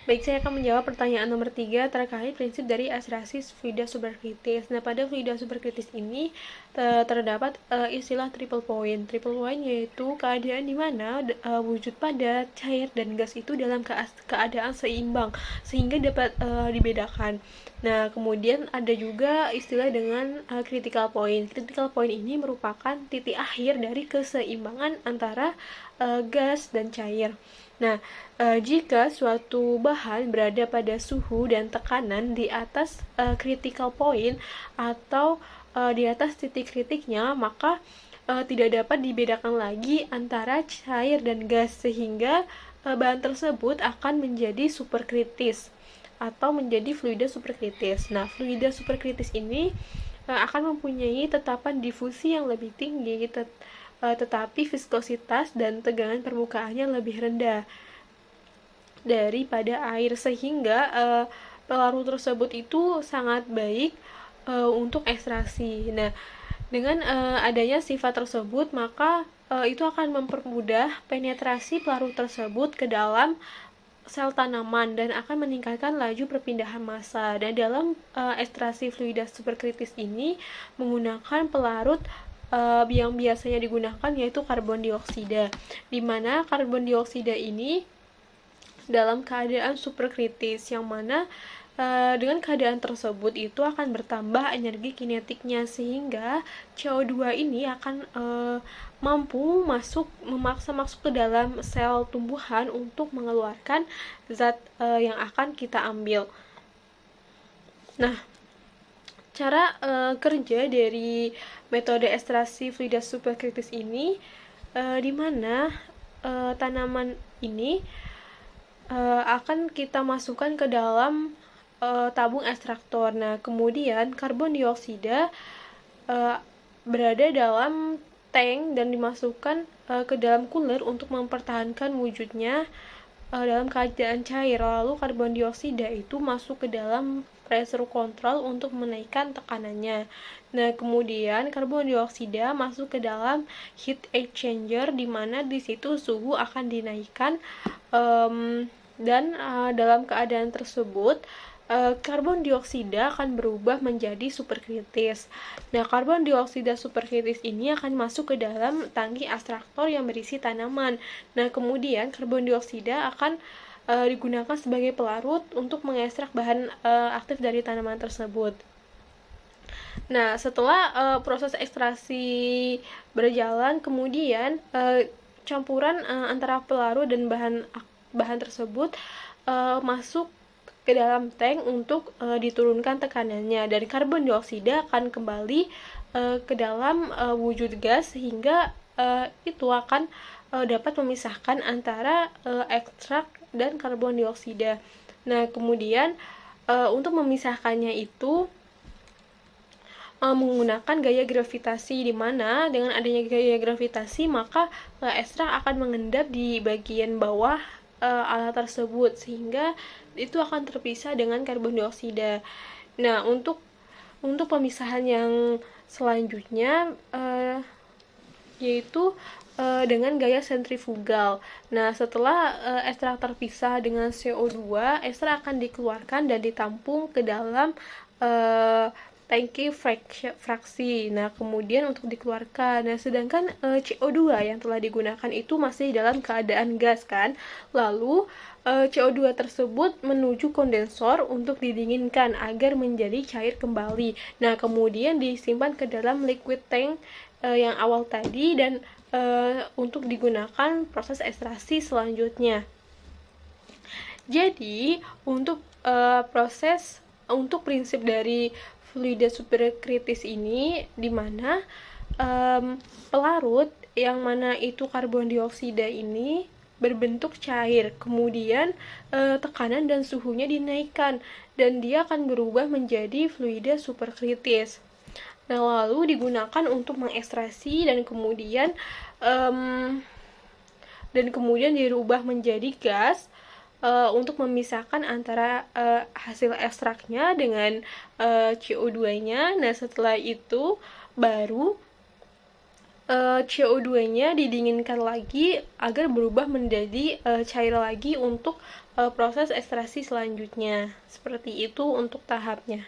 Baik, saya akan menjawab pertanyaan nomor 3 terkait prinsip dari ekstraksi fluida superkritis. Nah, pada fluida superkritis ini terdapat istilah triple point. Triple point yaitu keadaan di mana wujud padat, cair, dan gas itu dalam keadaan seimbang, sehingga dapat dibedakan. Nah, kemudian ada juga istilah dengan critical point. Critical point ini merupakan titik akhir dari keseimbangan antara gas dan cair. Nah, jika suatu bahan berada pada suhu dan tekanan di atas critical point atau di atas titik kritiknya, maka tidak dapat dibedakan lagi antara cair dan gas, sehingga bahan tersebut akan menjadi superkritis atau menjadi fluida superkritis. Nah, fluida superkritis ini akan mempunyai tetapan difusi yang lebih tinggi, tetapi viskositas dan tegangan permukaannya lebih rendah daripada air, sehingga pelarut tersebut itu sangat baik untuk ekstraksi. Nah, dengan adanya sifat tersebut, maka itu akan mempermudah penetrasi pelarut tersebut ke dalam sel tanaman dan akan meningkatkan laju perpindahan massa. Dan dalam ekstraksi fluida superkritis ini menggunakan pelarut yang biasanya digunakan yaitu karbon dioksida, di mana karbon dioksida ini dalam keadaan superkritis, yang mana dengan keadaan tersebut itu akan bertambah energi kinetiknya, sehingga CO2 ini akan mampu memaksa masuk ke dalam sel tumbuhan untuk mengeluarkan zat yang akan kita ambil. Nah, cara kerja dari metode ekstraksi fluida superkritis ini di mana tanaman ini akan kita masukkan ke dalam tabung ekstraktor. Nah, kemudian karbon dioksida berada dalam tank dan dimasukkan ke dalam cooler untuk mempertahankan wujudnya dalam keadaan cair. Lalu karbon dioksida itu masuk ke dalam pressure control untuk menaikkan tekanannya. Nah, kemudian karbon dioksida masuk ke dalam heat exchanger, di mana di situ suhu akan dinaikkan dan dalam keadaan tersebut karbon dioksida akan berubah menjadi superkritis. Nah, karbon dioksida superkritis ini akan masuk ke dalam tangki ekstraktor yang berisi tanaman. Nah, kemudian karbon dioksida akan digunakan sebagai pelarut untuk mengekstrak bahan aktif dari tanaman tersebut. Nah, setelah proses ekstraksi berjalan, kemudian campuran antara pelarut dan bahan tersebut masuk ke dalam tank untuk diturunkan tekanannya, dan karbon dioksida akan kembali ke dalam wujud gas, sehingga itu akan dapat memisahkan antara ekstrak dan karbon dioksida. Nah, kemudian untuk memisahkannya itu menggunakan gaya gravitasi, di mana dengan adanya gaya gravitasi maka ekstrak akan mengendap di bagian bawah alat tersebut, sehingga itu akan terpisah dengan karbon dioksida. Nah, untuk pemisahan yang selanjutnya yaitu dengan gaya sentrifugal. Nah, setelah ekstrak terpisah dengan CO2, ekstrak akan dikeluarkan dan ditampung ke dalam tangki fraksi. Nah, kemudian untuk dikeluarkan. Nah, sedangkan CO2 yang telah digunakan itu masih dalam keadaan gas kan. Lalu CO2 tersebut menuju kondensor untuk didinginkan agar menjadi cair kembali. Nah, kemudian disimpan ke dalam liquid tank yang awal tadi, dan untuk digunakan proses ekstraksi selanjutnya. Jadi, untuk prinsip dari fluida superkritis ini, di mana pelarut yang mana itu karbon dioksida ini berbentuk cair, kemudian tekanan dan suhunya dinaikkan, dan dia akan berubah menjadi fluida superkritis. Nah, lalu digunakan untuk mengekstrasi dan kemudian dirubah menjadi gas untuk memisahkan antara hasil ekstraknya dengan CO2-nya. Nah, setelah itu baru CO2-nya didinginkan lagi agar berubah menjadi cair lagi untuk proses ekstraksi selanjutnya. Seperti itu untuk tahapnya.